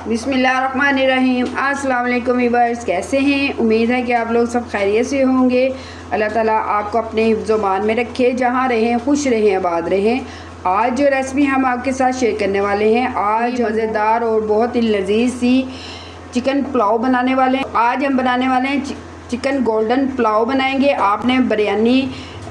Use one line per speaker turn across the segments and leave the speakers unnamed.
बिस्मिल्लाहिर्रहमानिर्रहीम। अस्सलाम वालेकुम व्यूअर्स, कैसे हैं? उम्मीद है कि आप लोग सब खैरियत से होंगे। अल्लाह ताला आपको अपने हिफ्ज़-ओ-मान में रखे, जहाँ रहें खुश रहें, आबाद रहें। आज जो रेसिपी हम आपके साथ शेयर करने वाले हैं, आज मज़ेदार और बहुत ही लजीज सी चिकन पुलाव बनाने वाले हैं। आज हम बनाने वाले हैं चिकन गोल्डन पुलाव बनाएंगे। आपने बिरयानी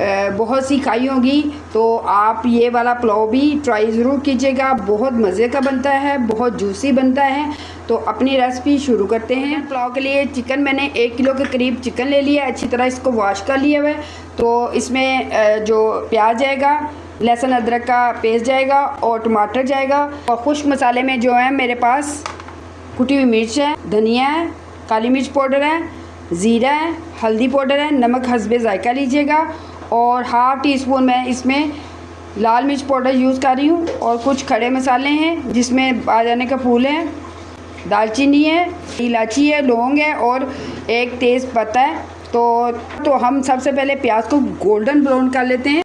बहुत सी खाई होगी, तो आप ये वाला पुलाव भी ट्राई ज़रूर कीजिएगा। बहुत मज़े का बनता है, बहुत जूसी बनता है। तो अपनी रेसिपी शुरू करते हैं। पुलाव के लिए चिकन मैंने 1 किलो के करीब चिकन ले लिया है। अच्छी तरह इसको वॉश कर लिया हुआ है। तो इसमें जो प्याज जाएगा, लहसुन अदरक का पेस्ट जाएगा और टमाटर जाएगा। और खुश्क मसाले में जो है मेरे पास कुटी हुई मिर्च है, धनिया है, काली मिर्च पाउडर है, ज़ीरा है, हल्दी पाउडर है, नमक हस्बे ज़ायका लीजिएगा। और हाफ़ टी स्पून मैं इसमें लाल मिर्च पाउडर यूज़ कर रही हूँ। और कुछ खड़े मसाले हैं जिसमें बारदाने का फूल है, दालचीनी है, इलायची है, लौंग है और एक तेज़ पत्ता है। तो हम सबसे पहले प्याज को गोल्डन ब्राउन कर लेते हैं।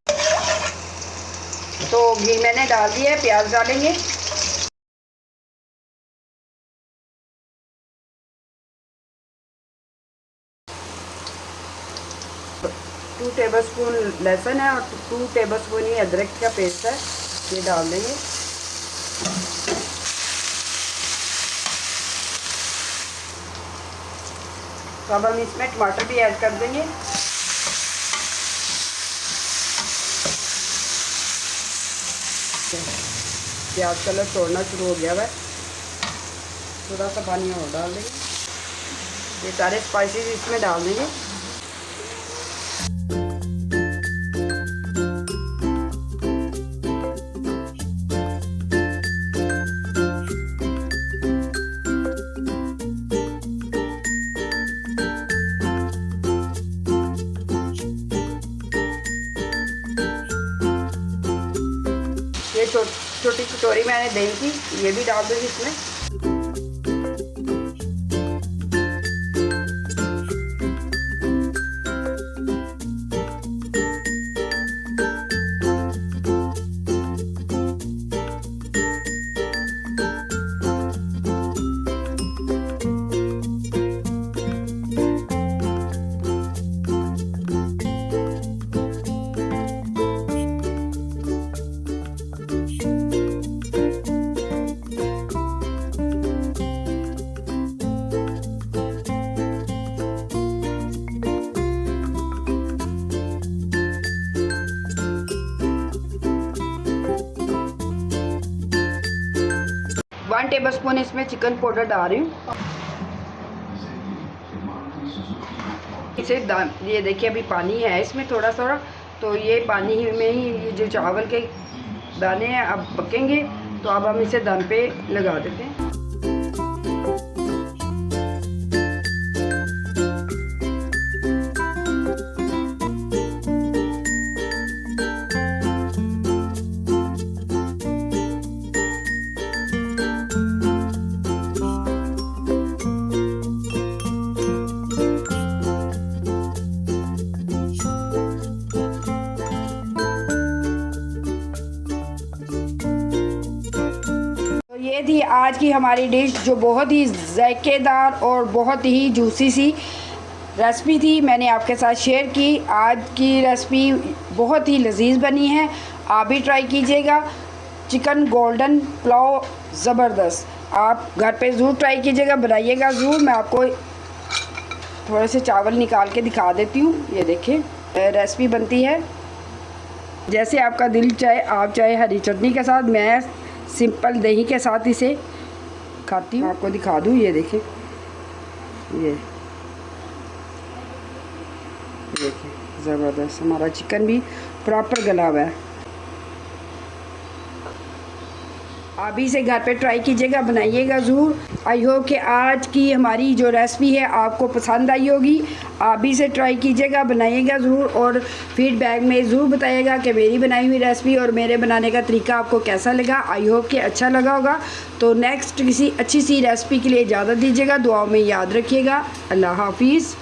तो घी मैंने डाल दिया है, प्याज डालेंगे। टू टेबलस्पून लहसुन है और 2 टेबलस्पून ही अदरक का पेस्ट है, ये डाल देंगे। तो अब हम इसमें टमाटर भी ऐड कर देंगे। प्याज कलर छोड़ना शुरू हो गया है, थोड़ा सा पानी और डाल देंगे। ये सारे स्पाइसेस इसमें डाल देंगे। ये छोटी कटोरी मैंने दही की, ये भी डाल दूँगी इसमें। वन टेबलस्पून इसमें चिकन पाउडर डाल रही हूँ। इसे ये देखिए अभी पानी है इसमें थोड़ा थोड़ा, तो ये पानी में ही ये जो चावल के दाने हैं अब पकेंगे। तो अब हम इसे दम पे लगा देते हैं। ये थी आज की हमारी डिश, जो बहुत ही ज़ायकेदार और बहुत ही जूसी सी रेसिपी थी, मैंने आपके साथ शेयर की। आज की रेसिपी बहुत ही लजीज बनी है, आप भी ट्राई कीजिएगा। चिकन गोल्डन पुलाव ज़बरदस्त, आप घर पे ज़रूर ट्राई कीजिएगा, बनाइएगा ज़रूर। मैं आपको थोड़े से चावल निकाल के दिखा देती हूँ। ये देखिए रेसिपी बनती है जैसे आपका दिल चाहे। आप चाहे हरी चटनी के साथ, मैं सिंपल दही के साथ इसे खाती हूँ। आपको दिखा दूँ, ये देखिए, ये देखिए ज़बरदस्त हमारा चिकन भी प्रॉपर गला हुआ है। आप भी इसे घर पे ट्राई कीजिएगा, बनाइएगा ज़रूर। आई होप कि आज की हमारी जो रेसिपी है आपको पसंद आई होगी। आप भी इसे ट्राई कीजिएगा, बनाइएगा ज़रूर और फीडबैक में ज़रूर बताइएगा कि मेरी बनाई हुई रेसिपी और मेरे बनाने का तरीका आपको कैसा लगा। आई होप कि अच्छा लगा होगा। तो नेक्स्ट किसी अच्छी सी रेसिपी के लिए इजाज़त दीजिएगा, दुआओं में याद रखिएगा। अल्लाह हाफिज़।